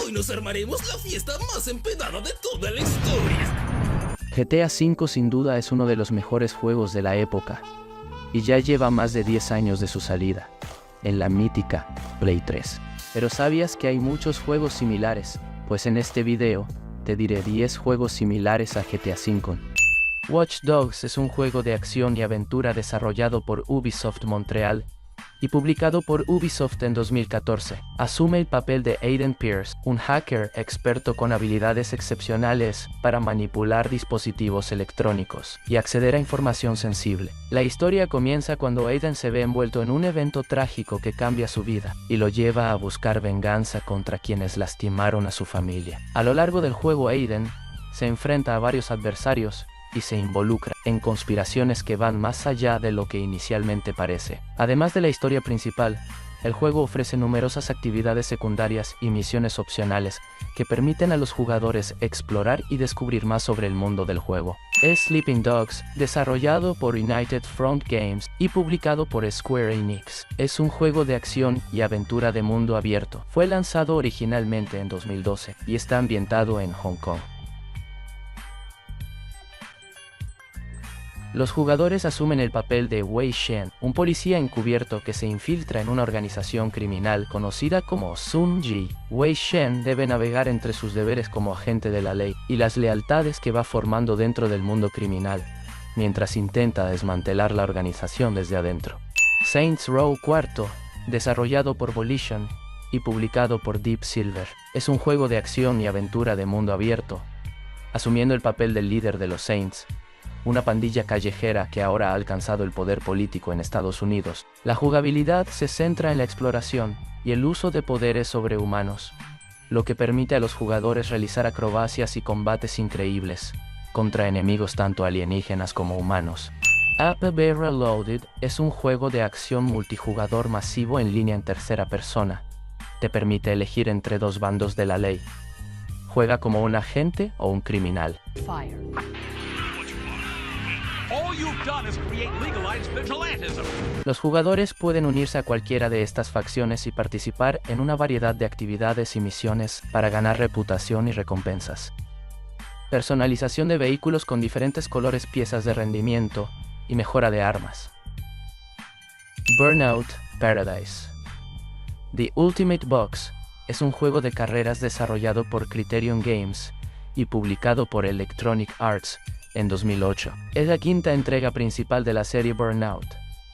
Hoy nos armaremos la fiesta más empedada de toda la historia. GTA V sin duda es uno de los mejores juegos de la época, y ya lleva más de 10 años de su salida, en la mítica Play 3. Pero ¿sabías que hay muchos juegos similares? Pues en este video, te diré 10 juegos similares a GTA V. Watch Dogs es un juego de acción y aventura desarrollado por Ubisoft Montreal y publicado por Ubisoft en 2014. Asume el papel de Aiden Pearce, un hacker experto con habilidades excepcionales para manipular dispositivos electrónicos y acceder a información sensible. La historia comienza cuando Aiden se ve envuelto en un evento trágico que cambia su vida y lo lleva a buscar venganza contra quienes lastimaron a su familia. A lo largo del juego, Aiden se enfrenta a varios adversarios y se involucra en conspiraciones que van más allá de lo que inicialmente parece. Además de la historia principal, el juego ofrece numerosas actividades secundarias y misiones opcionales que permiten a los jugadores explorar y descubrir más sobre el mundo del juego. Sleeping Dogs, desarrollado por United Front Games y publicado por Square Enix, es un juego de acción y aventura de mundo abierto. Fue lanzado originalmente en 2012 y está ambientado en Hong Kong. Los jugadores asumen el papel de Wei Shen, un policía encubierto que se infiltra en una organización criminal conocida como Sun Ji. Wei Shen debe navegar entre sus deberes como agente de la ley y las lealtades que va formando dentro del mundo criminal, mientras intenta desmantelar la organización desde adentro. Saints Row IV, desarrollado por Volition y publicado por Deep Silver, es un juego de acción y aventura de mundo abierto, asumiendo el papel del líder de los Saints, una pandilla callejera que ahora ha alcanzado el poder político en Estados Unidos. La jugabilidad se centra en la exploración y el uso de poderes sobrehumanos, lo que permite a los jugadores realizar acrobacias y combates increíbles contra enemigos tanto alienígenas como humanos. APB Reloaded es un juego de acción multijugador masivo en línea en tercera persona. Te permite elegir entre dos bandos de la ley. Juega como un agente o un criminal. Los jugadores pueden unirse a cualquiera de estas facciones y participar en una variedad de actividades y misiones para ganar reputación y recompensas. Personalización de vehículos con diferentes colores, piezas de rendimiento y mejora de armas. Burnout Paradise. The Ultimate Box es un juego de carreras desarrollado por Criterion Games y publicado por Electronic Arts en 2008. Es la quinta entrega principal de la serie Burnout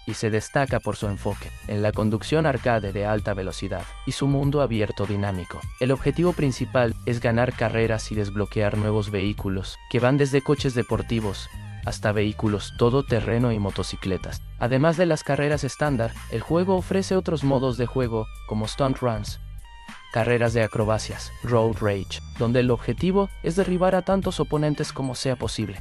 y se destaca por su enfoque en la conducción arcade de alta velocidad y su mundo abierto dinámico. El objetivo principal es ganar carreras y desbloquear nuevos vehículos que van desde coches deportivos hasta vehículos todoterreno y motocicletas. Además de las carreras estándar, el juego ofrece otros modos de juego como Stunt Runs, carreras de acrobacias, Road Rage, donde el objetivo es derribar a tantos oponentes como sea posible.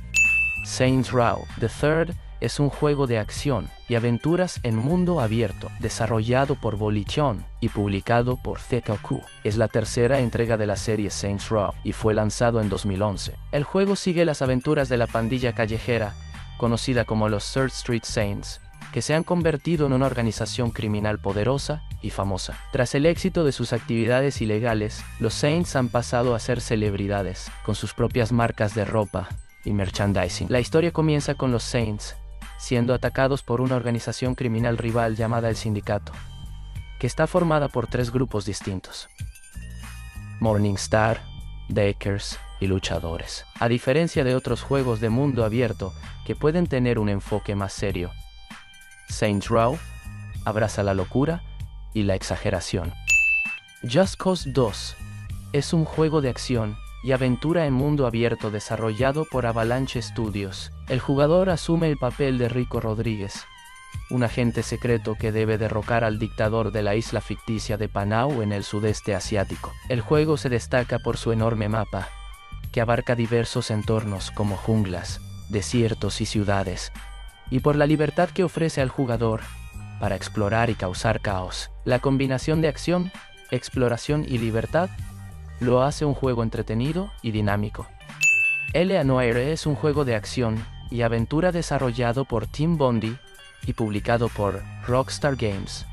Saints Row The Third es un juego de acción y aventuras en mundo abierto, desarrollado por Volition y publicado por THQ. Es la tercera entrega de la serie Saints Row y fue lanzado en 2011. El juego sigue las aventuras de la pandilla callejera, conocida como los Third Street Saints, que se han convertido en una organización criminal poderosa y famosa. Tras el éxito de sus actividades ilegales, los Saints han pasado a ser celebridades, con sus propias marcas de ropa y merchandising. La historia comienza con los Saints siendo atacados por una organización criminal rival llamada el Sindicato, que está formada por 3 grupos distintos: Morningstar, Deckers y Luchadores. A diferencia de otros juegos de mundo abierto que pueden tener un enfoque más serio, Saints Row abraza la locura y la exageración. Just Cause 2 es un juego de acción y aventura en mundo abierto desarrollado por Avalanche Studios. El jugador asume el papel de Rico Rodríguez, un agente secreto que debe derrocar al dictador de la isla ficticia de Panau en el sudeste asiático. El juego se destaca por su enorme mapa, que abarca diversos entornos como junglas, desiertos y ciudades, y por la libertad que ofrece al jugador para explorar y causar caos. La combinación de acción, exploración y libertad lo hace un juego entretenido y dinámico. L.A. Noire es un juego de acción y aventura desarrollado por Team Bondi y publicado por Rockstar Games.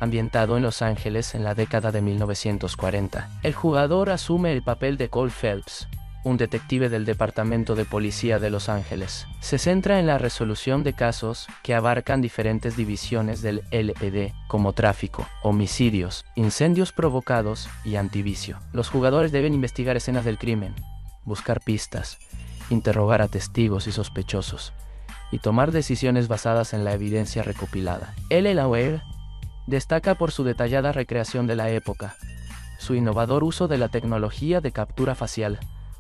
ambientado en Los Ángeles en la década de 1940. El jugador asume el papel de Cole Phelps, un detective del Departamento de Policía de Los Ángeles. Se centra en la resolución de casos que abarcan diferentes divisiones del LED, como tráfico, homicidios, incendios provocados y antivicio. Los jugadores deben investigar escenas del crimen, buscar pistas, interrogar a testigos y sospechosos, y tomar decisiones basadas en la evidencia recopilada. LLAWare destaca por su detallada recreación de la época, su innovador uso de la tecnología de captura facial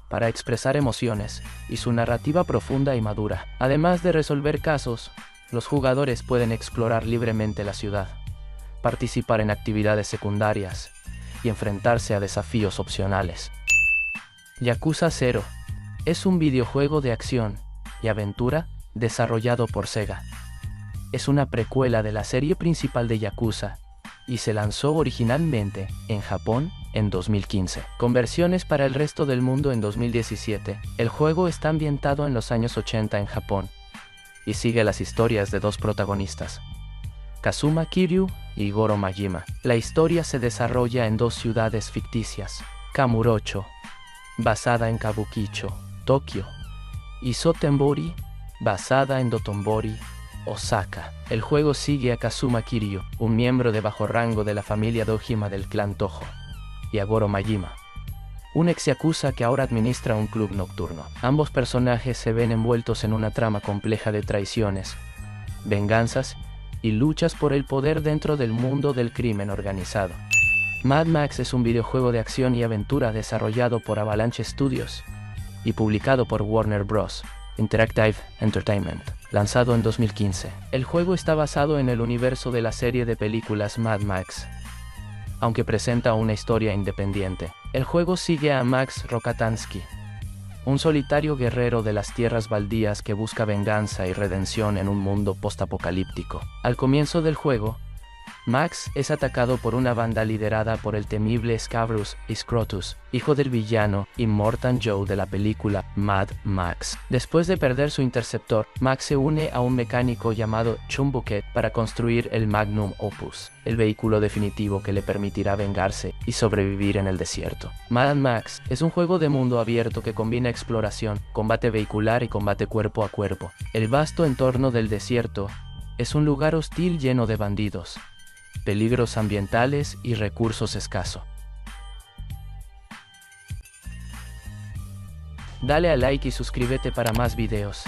para expresar emociones, y su narrativa profunda y madura. Además de resolver casos, los jugadores pueden explorar libremente la ciudad, participar en actividades secundarias y enfrentarse a desafíos opcionales. Yakuza 0 es un videojuego de acción y aventura desarrollado por Sega. Es una precuela de la serie principal de Yakuza y se lanzó originalmente en Japón en 2015, con versiones para el resto del mundo en 2017. El juego está ambientado en los años 80 en Japón y sigue las historias de dos protagonistas, Kazuma Kiryu y Goro Majima. La historia se desarrolla en dos ciudades ficticias, Kamurocho, basada en Kabukicho, Tokio, y Sotenbori, basada en Dotonbori, Osaka. El juego sigue a Kazuma Kiryu, un miembro de bajo rango de la familia Dojima del clan Toho, y a Goro Majima, un ex yakuza que ahora administra un club nocturno. Ambos personajes se ven envueltos en una trama compleja de traiciones, venganzas y luchas por el poder dentro del mundo del crimen organizado. Mad Max es un videojuego de acción y aventura desarrollado por Avalanche Studios y publicado por Warner Bros. Interactive Entertainment, lanzado en 2015. El juego está basado en el universo de la serie de películas Mad Max, aunque presenta una historia independiente. El juego sigue a Max Rokatansky, un solitario guerrero de las tierras baldías que busca venganza y redención en un mundo postapocalíptico. Al comienzo del juego, Max es atacado por una banda liderada por el temible Scabrous y Scrotus, hijo del villano Immortan Joe de la película Mad Max. Después de perder su interceptor, Max se une a un mecánico llamado Chumbuket para construir el Magnum Opus, el vehículo definitivo que le permitirá vengarse y sobrevivir en el desierto. Mad Max es un juego de mundo abierto que combina exploración, combate vehicular y combate cuerpo a cuerpo. El vasto entorno del desierto es un lugar hostil lleno de bandidos, peligros ambientales y recursos escasos. Dale a like y suscríbete para más videos.